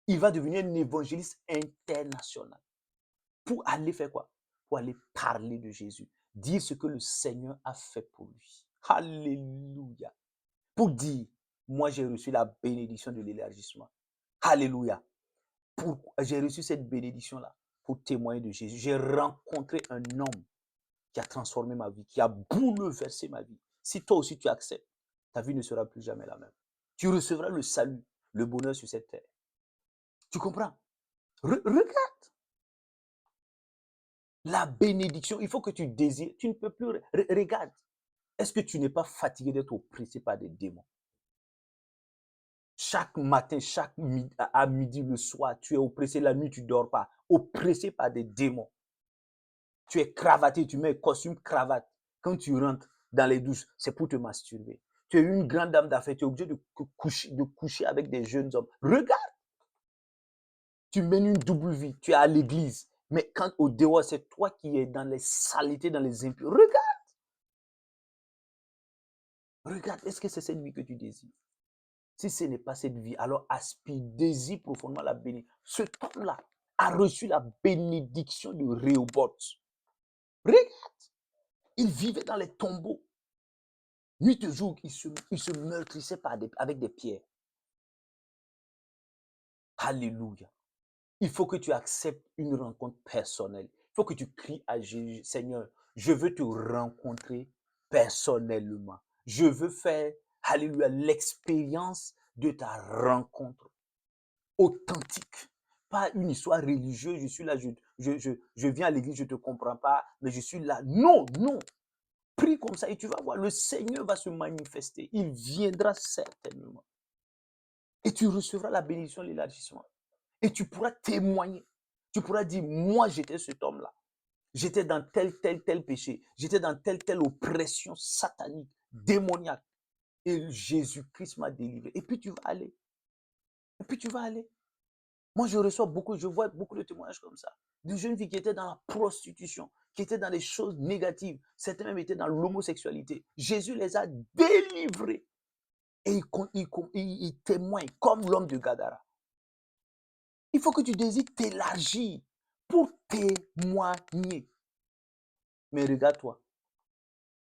Il va devenir un évangéliste international. Pour aller faire quoi? Pour aller parler de Jésus. Dire ce que le Seigneur a fait pour lui. Alléluia. Pour dire, moi j'ai reçu la bénédiction de l'élargissement. Alléluia. J'ai reçu cette bénédiction-là pour témoigner de Jésus. J'ai rencontré un homme qui a transformé ma vie, qui a bouleversé ma vie. Si toi aussi tu acceptes, ta vie ne sera plus jamais la même. Tu recevras le salut, le bonheur sur cette terre. Tu comprends? Regarde. La bénédiction, il faut que tu désires. Tu ne peux plus. Regarde. Est-ce que tu n'es pas fatigué d'être oppressé par des démons? Chaque matin, à midi, le soir, tu es oppressé. La nuit, tu ne dors pas. Oppressé par des démons. Tu es cravaté, tu mets un costume cravate. Quand tu rentres dans les douches, c'est pour te masturber. Tu es une grande dame d'affaires, tu es obligé de coucher avec des jeunes hommes. Regarde. Tu mènes une double vie. Tu es à l'église. Mais quand au dehors, c'est toi qui es dans les saletés, dans les impuretés. Regarde, regarde, est-ce que c'est cette vie que tu désires? Si ce n'est pas cette vie, alors aspire, désire profondément la bénédiction. Cet homme-là a reçu la bénédiction de Rehoboth. Regarde, il vivait dans les tombeaux. Nuit et jour, il se meurtrissait avec des pierres. Alléluia. Il faut que tu acceptes une rencontre personnelle. Il faut que tu cries à Jésus, Seigneur, je veux te rencontrer personnellement. Je veux faire, alléluia, l'expérience de ta rencontre authentique. Pas une histoire religieuse, je suis là, je viens à l'église, je ne te comprends pas, mais je suis là. Non, non. Prie comme ça et tu vas voir, le Seigneur va se manifester. Il viendra certainement. Et tu recevras la bénédiction, l'élargissement. Et tu pourras témoigner. Tu pourras dire, moi j'étais cet homme-là. J'étais dans tel péché. J'étais dans telle oppression satanique, démoniaque. Et Jésus-Christ m'a délivré. Et puis tu vas aller. Et puis tu vas aller. Moi, je vois beaucoup de témoignages comme ça. De jeunes filles qui étaient dans la prostitution, qui étaient dans les choses négatives. Certains même étaient dans l'homosexualité. Jésus les a délivrés. Et il témoigne comme l'homme de Gadara. Il faut que tu désires t'élargir pour témoigner. Mais regarde-toi.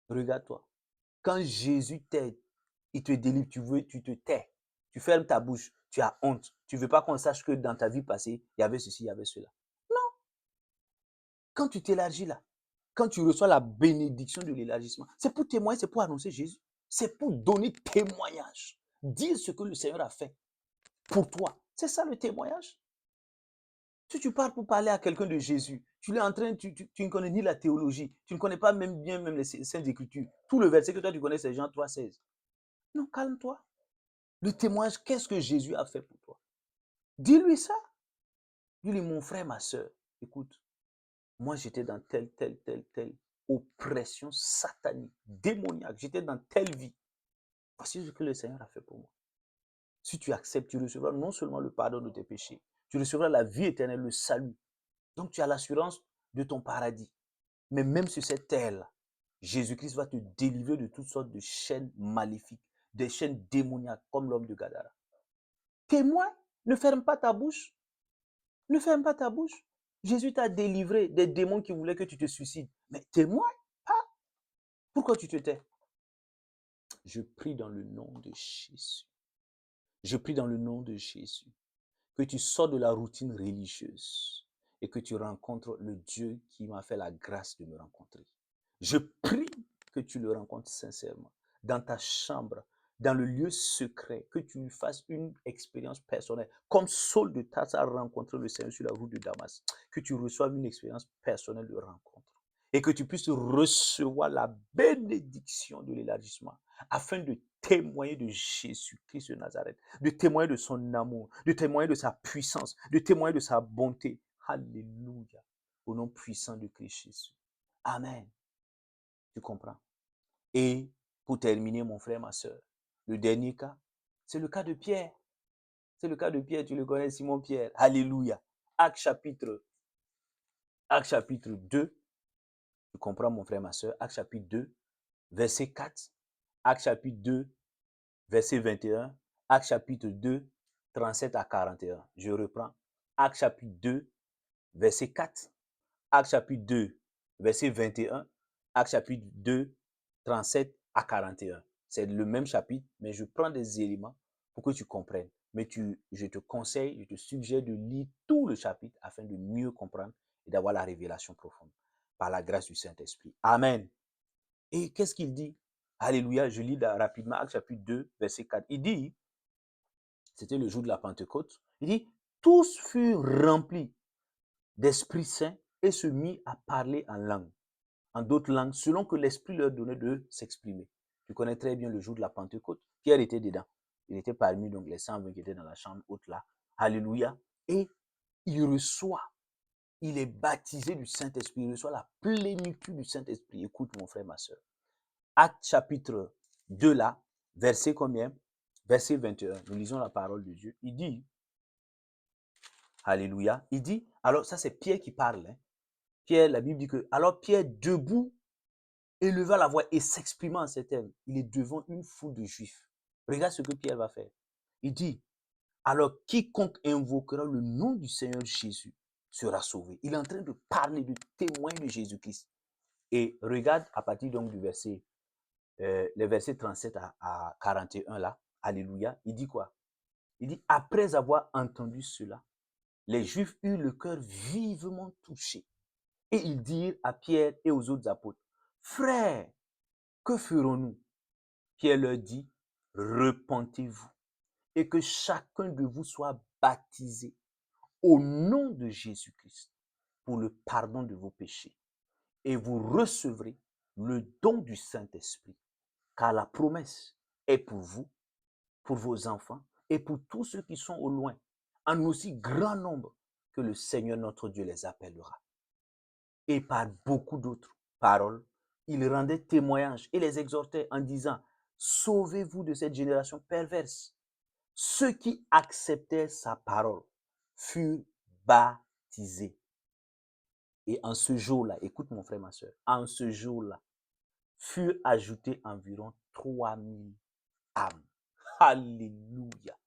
Regarde-toi. Quand Jésus t'aide, il te délivre, tu te tais. Tu fermes ta bouche, tu as honte. Tu ne veux pas qu'on sache que dans ta vie passée, il y avait ceci, il y avait cela. Non. Quand tu t'élargis là, quand tu reçois la bénédiction de l'élargissement, c'est pour témoigner, c'est pour annoncer Jésus. C'est pour donner témoignage. Dire ce que le Seigneur a fait pour toi. C'est ça le témoignage. Si tu parles pour parler à quelqu'un de Jésus, tu ne connais ni la théologie, tu ne connais pas même bien même les Saintes Écritures. Tout le verset que toi tu connais, c'est Jean 3,16. Non, calme-toi. Le témoignage, qu'est-ce que Jésus a fait pour toi? Dis-lui ça. Dis-lui, mon frère, ma soeur, écoute, moi j'étais dans telle oppression satanique, démoniaque. J'étais dans telle vie. Voici ce que le Seigneur a fait pour moi. Si tu acceptes, tu recevras non seulement le pardon de tes péchés, tu recevras la vie éternelle, le salut. Donc tu as l'assurance de ton paradis. Mais même sur cette terre-là, Jésus-Christ va te délivrer de toutes sortes de chaînes maléfiques, des chaînes démoniaques comme l'homme de Gadara. Témoin, ne ferme pas ta bouche. Ne ferme pas ta bouche. Jésus t'a délivré des démons qui voulaient que tu te suicides. Mais témoin, pas. Pourquoi tu te tais? Je prie dans le nom de Jésus. Je prie dans le nom de Jésus que tu sors de la routine religieuse et que tu rencontres le Dieu qui m'a fait la grâce de me rencontrer. Je prie que tu le rencontres sincèrement dans ta chambre, dans le lieu secret, que tu fasses une expérience personnelle, comme Saul de Tarse a rencontré le Seigneur sur la route de Damas, que tu reçoives une expérience personnelle de rencontre et que tu puisses recevoir la bénédiction de l'élargissement afin de témoigner de Jésus-Christ de Nazareth, de témoigner de son amour, de témoigner de sa puissance, de témoigner de sa bonté. Alléluia. Au nom puissant de Christ Jésus. Amen. Tu comprends? Et pour terminer, mon frère, ma soeur, le dernier cas, c'est le cas de Pierre. C'est le cas de Pierre, tu le connais, Simon Pierre. Alléluia. Acte chapitre 2. Tu comprends, mon frère, ma soeur. Acte chapitre 2, verset 4. Acte chapitre 2, verset 21. Acte chapitre 2, 37 à 41. Je reprends. Acte chapitre 2, verset 4. Acte chapitre 2, verset 21. Acte chapitre 2, 37 à 41. C'est le même chapitre, mais je prends des éléments pour que tu comprennes. Mais je te conseille, je te suggère de lire tout le chapitre afin de mieux comprendre et d'avoir la révélation profonde par la grâce du Saint-Esprit. Amen. Et qu'est-ce qu'il dit? Alléluia, je lis rapidement Acte chapitre 2, verset 4. Il dit, c'était le jour de la Pentecôte, il dit, tous furent remplis d'Esprit Saint et se mit à parler en d'autres langues, selon que l'Esprit leur donnait de s'exprimer. Tu connais très bien le jour de la Pentecôte. Pierre était dedans. Il était parmi donc les 120 qui étaient dans la chambre haute là. Alléluia. Et il reçoit, il est baptisé du Saint-Esprit, il reçoit la plénitude du Saint-Esprit. Écoute mon frère, ma soeur. Acte chapitre 2 là, verset combien? Verset 21. Nous lisons la parole de Dieu. Il dit, alléluia, il dit, Alors, ça, c'est Pierre qui parle. Hein. Pierre, la Bible dit que, alors Pierre, debout, éleva la voix et s'exprimant en ces termes, il est devant une foule de juifs. Regarde ce que Pierre va faire. Il dit, alors quiconque invoquera le nom du Seigneur Jésus sera sauvé. Il est en train de parler, de témoin de Jésus-Christ. Et regarde à partir donc du verset, les versets 37 à 41 là, Alléluia, il dit quoi? Il dit, après avoir entendu cela, les Juifs eurent le cœur vivement touché. Et ils dirent à Pierre et aux autres apôtres, frères, que ferons-nous? Pierre leur dit, repentez-vous et que chacun de vous soit baptisé au nom de Jésus-Christ pour le pardon de vos péchés. Et vous recevrez le don du Saint-Esprit, car la promesse est pour vous, pour vos enfants et pour tous ceux qui sont au loin, en aussi grand nombre que le Seigneur notre Dieu les appellera. Et par beaucoup d'autres paroles, il rendait témoignage et les exhortait en disant, sauvez-vous de cette génération perverse. Ceux qui acceptaient sa parole furent baptisés. Et en ce jour-là, écoute mon frère, ma soeur, en ce jour-là, furent ajoutés environ 3000 âmes. Alléluia.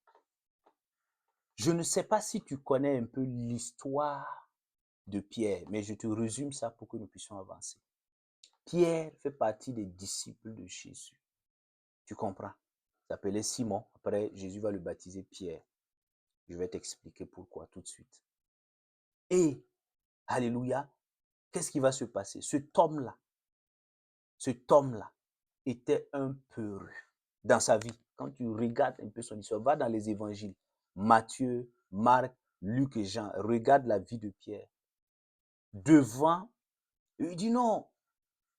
Je ne sais pas si tu connais un peu l'histoire de Pierre, mais je te résume ça pour que nous puissions avancer. Pierre fait partie des disciples de Jésus. Tu comprends? Il s'appelait Simon. Après, Jésus va le baptiser Pierre. Je vais t'expliquer pourquoi tout de suite. Et, alléluia, qu'est-ce qui va se passer? Cet homme-là était un peureux dans sa vie. Quand tu regardes un peu son histoire, va dans les évangiles, Matthieu, Marc, Luc et Jean, regarde la vie de Pierre. Devant, il dit non,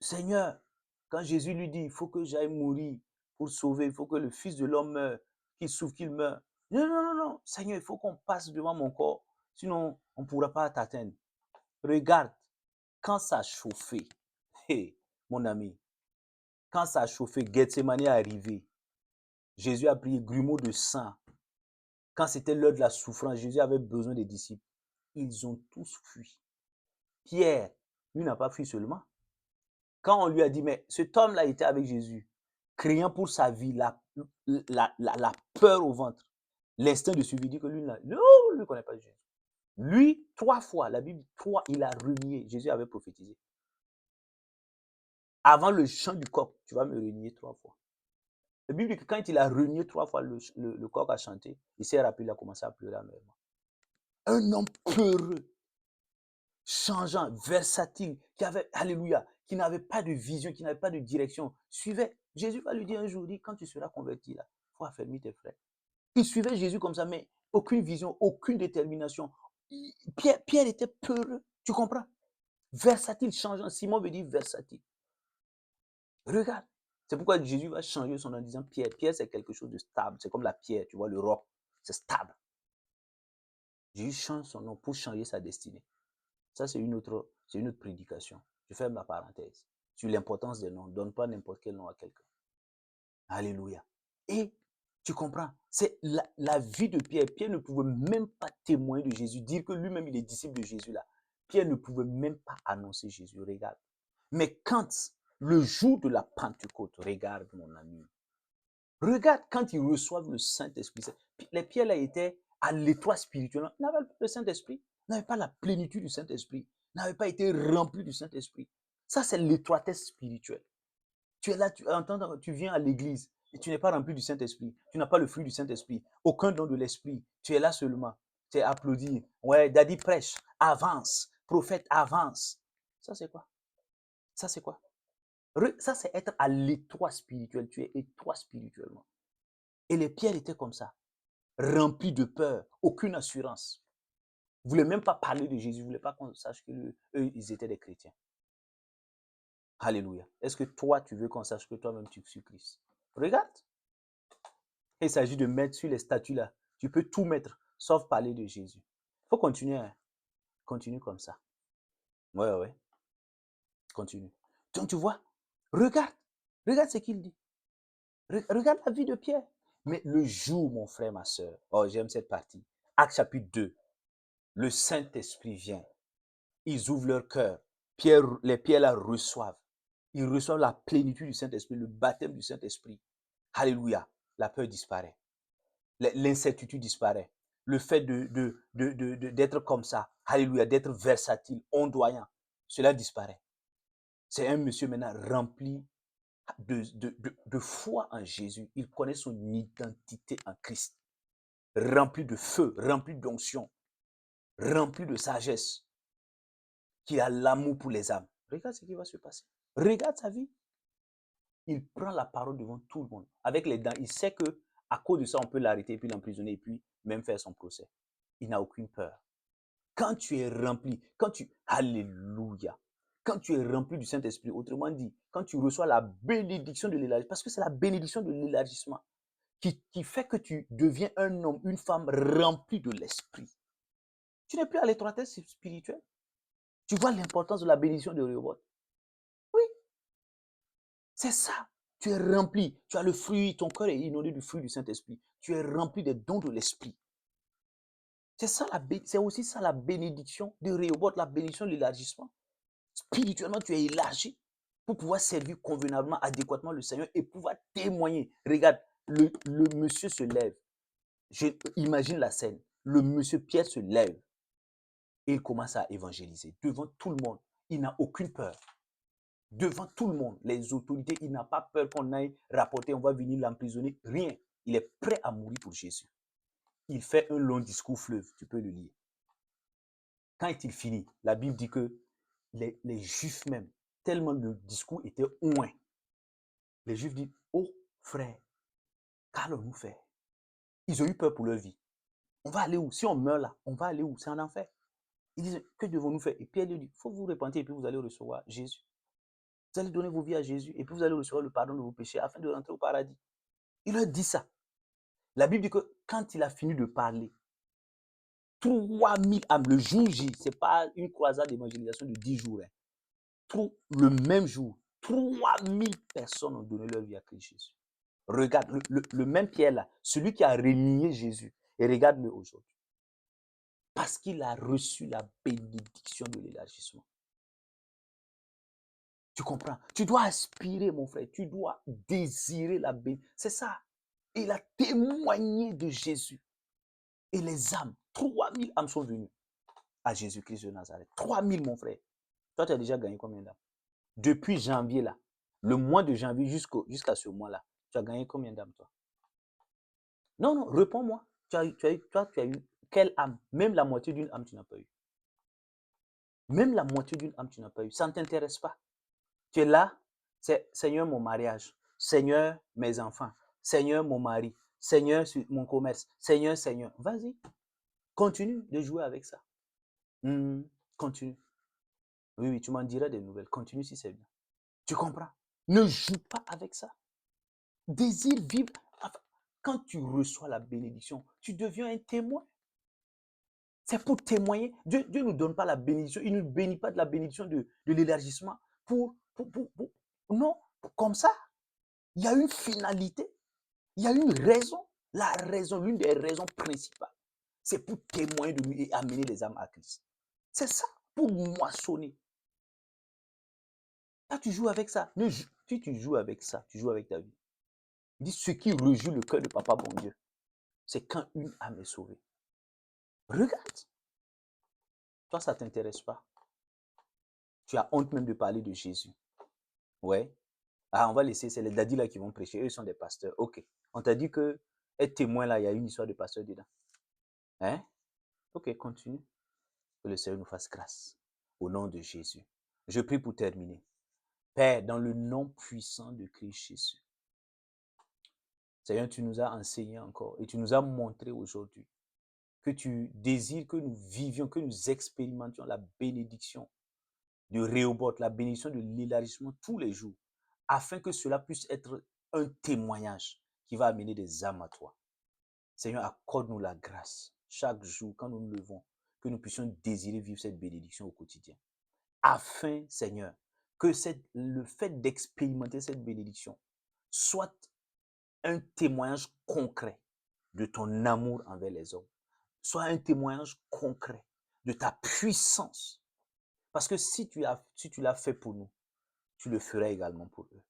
Seigneur, quand Jésus lui dit, il faut que j'aille mourir pour sauver, il faut que le Fils de l'homme meure, qu'il souffre, qu'il meure. Non, non, non, non, Seigneur, il faut qu'on passe devant mon corps, sinon on ne pourra pas t'atteindre. Regarde, quand ça a chauffé, hey, mon ami, quand ça a chauffé, Gethsemane est arrivé. Jésus a pris grumeaux de sang. Quand c'était l'heure de la souffrance, Jésus avait besoin des disciples. Ils ont tous fui. Pierre, lui, n'a pas fui seulement. Quand on lui a dit, mais cet homme-là était avec Jésus, criant pour sa vie, la peur au ventre, l'instinct de suivi dit que lui, ne connaît pas Jésus. Lui, 3 fois, la Bible, 3, il a renié. Jésus avait prophétisé. Avant le chant du coq, tu vas me renier 3 fois. La Bible dit que quand il a renié 3 fois, le coq a chanté, il s'est rappelé, il a commencé à pleurer amèrement. Un homme peureux, changeant, versatile, qui avait, alléluia, qui n'avait pas de vision, qui n'avait pas de direction, suivait. Jésus va lui dire un jour, dit, quand tu seras converti, là, il faut affermir tes frères. Il suivait Jésus comme ça, mais aucune vision, aucune détermination. Pierre était peureux, tu comprends? Versatile, changeant. Simon veut dire versatile. Regarde. C'est pourquoi Jésus va changer son nom en disant Pierre. Pierre, c'est quelque chose de stable. C'est comme la pierre, tu vois, le roc. C'est stable. Jésus change son nom pour changer sa destinée. Ça, c'est une autre prédication. Je ferme la parenthèse. Sur l'importance des noms. Donne pas n'importe quel nom à quelqu'un. Alléluia. Et tu comprends, c'est la vie de Pierre. Pierre ne pouvait même pas témoigner de Jésus, dire que lui-même il est disciple de Jésus là. Pierre ne pouvait même pas annoncer Jésus, regarde. Mais quand le jour de la Pentecôte, regarde mon ami, regarde quand ils reçoivent le Saint-Esprit. Les Pierre là étaient à l'étroit spirituellement. Ils n'avaient pas le Saint-Esprit, n'avaient pas la plénitude du Saint-Esprit, n'avaient pas été remplis du Saint-Esprit. Ça, c'est l'étroitesse spirituelle. Tu es là, tu viens à l'église et tu n'es pas rempli du Saint-Esprit. Tu n'as pas le fruit du Saint-Esprit. Aucun don de l'Esprit. Tu es là seulement. Tu es applaudi. Ouais, Daddy prêche. Avance. Prophète, avance. Ça, c'est quoi? Ça, c'est quoi? Ça, c'est être à l'étroit spirituel. Tu es étroit spirituellement. Et les pierres étaient comme ça. Remplis de peur. Aucune assurance. Ils ne voulaient même pas parler de Jésus. Ils ne voulaient pas qu'on sache qu'eux, ils étaient des chrétiens. Alléluia. Est-ce que toi, tu veux qu'on sache que toi-même, tu suis Christ? Regarde. Il s'agit de mettre sur les statues là. Tu peux tout mettre, sauf parler de Jésus. Il faut continuer. Hein. Continue comme ça. Ouais. Continue. Donc tu vois, regarde. Regarde ce qu'il dit. Regarde la vie de Pierre. Mais le jour, mon frère, ma soeur, oh, j'aime cette partie. Acte chapitre 2. Le Saint-Esprit vient. Ils ouvrent leur cœur. Les pierres la reçoivent. Ils reçoivent la plénitude du Saint-Esprit, le baptême du Saint-Esprit. Alléluia. La peur disparaît. L'incertitude disparaît. Le fait d'être comme ça, alléluia, d'être versatile, ondoyant, cela disparaît. C'est un monsieur maintenant rempli de foi en Jésus. Il connaît son identité en Christ. Rempli de feu, rempli d'onction, rempli de sagesse, qui a l'amour pour les âmes. Regarde ce qui va se passer. Regarde sa vie. Il prend la parole devant tout le monde. Avec les dents, il sait que à cause de ça, on peut l'arrêter, puis l'emprisonner, et puis même faire son procès. Il n'a aucune peur. Quand tu es rempli, alléluia, quand tu es rempli du Saint-Esprit, autrement dit, quand tu reçois la bénédiction de l'élargissement, parce que c'est la bénédiction de l'élargissement qui fait que tu deviens un homme, une femme remplie de l'Esprit. Tu n'es plus à l'étroitesse spirituelle. Tu vois l'importance de la bénédiction de Rehoboth. Oui, c'est ça. Tu es rempli. Tu as le fruit, ton cœur est inondé du fruit du Saint-Esprit. Tu es rempli des dons de l'Esprit. C'est aussi ça la bénédiction de Rehoboth, la bénédiction de l'élargissement. Spirituellement, tu es élargi pour pouvoir servir convenablement, adéquatement le Seigneur et pouvoir témoigner. Regarde, le monsieur se lève. Imagine la scène. Le monsieur Pierre se lève et il commence à évangéliser devant tout le monde. Il n'a aucune peur. Devant tout le monde, les autorités, il n'a pas peur qu'on aille rapporter, on va venir l'emprisonner. Rien. Il est prêt à mourir pour Jésus. Il fait un long discours fleuve. Tu peux le lire. Quand il finit, la Bible dit que les Juifs même, tellement le discours était oint, les Juifs disent, oh frère, qu'allons-nous faire? Ils ont eu peur pour leur vie. On va aller où? Si on meurt là, on va aller où? C'est en enfer. Ils disent, que devons-nous faire? Et Pierre lui dit, il faut vous repentir et puis vous allez recevoir Jésus. Vous allez donner vos vies à Jésus et puis vous allez recevoir le pardon de vos péchés afin de rentrer au paradis. Il leur dit ça. La Bible dit que quand il a fini de parler, 3000 âmes, le jour J, ce n'est pas une croisade d'évangélisation de 10 jours. Le même jour, 3000 personnes ont donné leur vie à Christ Jésus. Regarde, le même Pierre là, celui qui a renié Jésus, et regarde-le aujourd'hui. Parce qu'il a reçu la bénédiction de l'élargissement. Tu comprends? Tu dois aspirer, mon frère. Tu dois désirer la bénédiction. C'est ça. Il a témoigné de Jésus. Et les âmes, 3000 âmes sont venues à Jésus-Christ de Nazareth. 3000, mon frère. Toi, tu as déjà gagné combien d'âmes? Depuis janvier, là, le mois de janvier jusqu'à ce mois-là, tu as gagné combien d'âmes, toi? Non, non, réponds-moi. Tu as eu quelle âme? Même la moitié d'une âme, tu n'as pas eu. Même la moitié d'une âme, tu n'as pas eu. Ça ne t'intéresse pas. Tu es là, c'est Seigneur, mon mariage. Seigneur, mes enfants. Seigneur, mon mari. Seigneur, mon commerce. Seigneur, Seigneur. Vas-y. Continue de jouer avec ça. Continue. Oui, oui, tu m'en diras des nouvelles. Continue si c'est bien. Tu comprends? Ne joue pas avec ça. Désire vivre. Enfin, quand tu reçois la bénédiction, tu deviens un témoin. C'est pour témoigner. Dieu ne nous donne pas la bénédiction. Il ne nous bénit pas de la bénédiction de l'élargissement non, comme ça. Il y a une finalité. Il y a une raison. La raison, l'une des raisons principales, c'est pour témoigner de lui et amener les âmes à Christ. C'est ça, pour moissonner. Là, tu joues avec ça. Si tu joues avec ça, tu joues avec ta vie. Il dit, ce qui réjouit le cœur de papa, bon Dieu, c'est quand une âme est sauvée. Regarde. Toi, ça ne t'intéresse pas. Tu as honte même de parler de Jésus. Ouais. Ah, on va laisser, c'est les dadis là qui vont prêcher. Eux, ils sont des pasteurs. Ok. On t'a dit que être témoin là, il y a une histoire de pasteur dedans. Hein? Ok, continue. Que le Seigneur nous fasse grâce. Au nom de Jésus. Je prie pour terminer. Père, dans le nom puissant de Christ Jésus. Seigneur, tu nous as enseigné encore et tu nous as montré aujourd'hui que tu désires que nous vivions, que nous expérimentions la bénédiction de Rehoboth, la bénédiction de l'élargissement tous les jours, afin que cela puisse être un témoignage qui va amener des âmes à toi. Seigneur, accorde-nous la grâce chaque jour quand nous nous levons, que nous puissions désirer vivre cette bénédiction au quotidien. Afin, Seigneur, que le fait d'expérimenter cette bénédiction soit un témoignage concret de ton amour envers les hommes. Soit un témoignage concret de ta puissance. Parce que si tu l'as fait pour nous, tu le ferais également pour eux.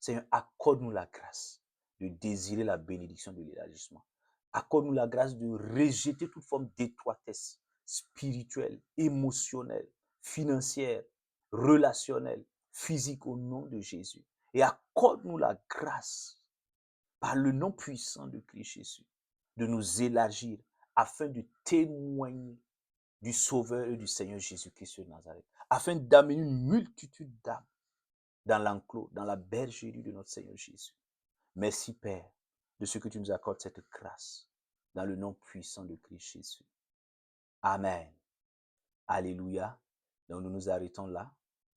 Seigneur, accorde-nous la grâce de désirer la bénédiction de l'élargissement. Accorde-nous la grâce de rejeter toute forme d'étroitesse spirituelle, émotionnelle, financière, relationnelle, physique au nom de Jésus. Et accorde-nous la grâce, par le nom puissant de Christ Jésus, de nous élargir afin de témoigner du Sauveur et du Seigneur Jésus-Christ de Nazareth, afin d'amener une multitude d'âmes dans l'enclos, dans la bergerie de notre Seigneur Jésus. Merci Père de ce que tu nous accordes cette grâce dans le nom puissant de Christ Jésus. Amen. Alléluia. Donc nous nous arrêtons là.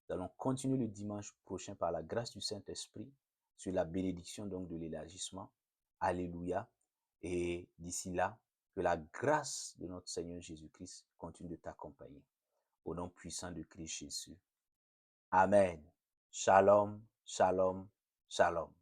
Nous allons continuer le dimanche prochain par la grâce du Saint-Esprit sur la bénédiction donc de l'élargissement. Alléluia. Et d'ici là, que la grâce de notre Seigneur Jésus-Christ continue de t'accompagner. Au nom puissant de Christ Jésus. Amen. Shalom, shalom, shalom.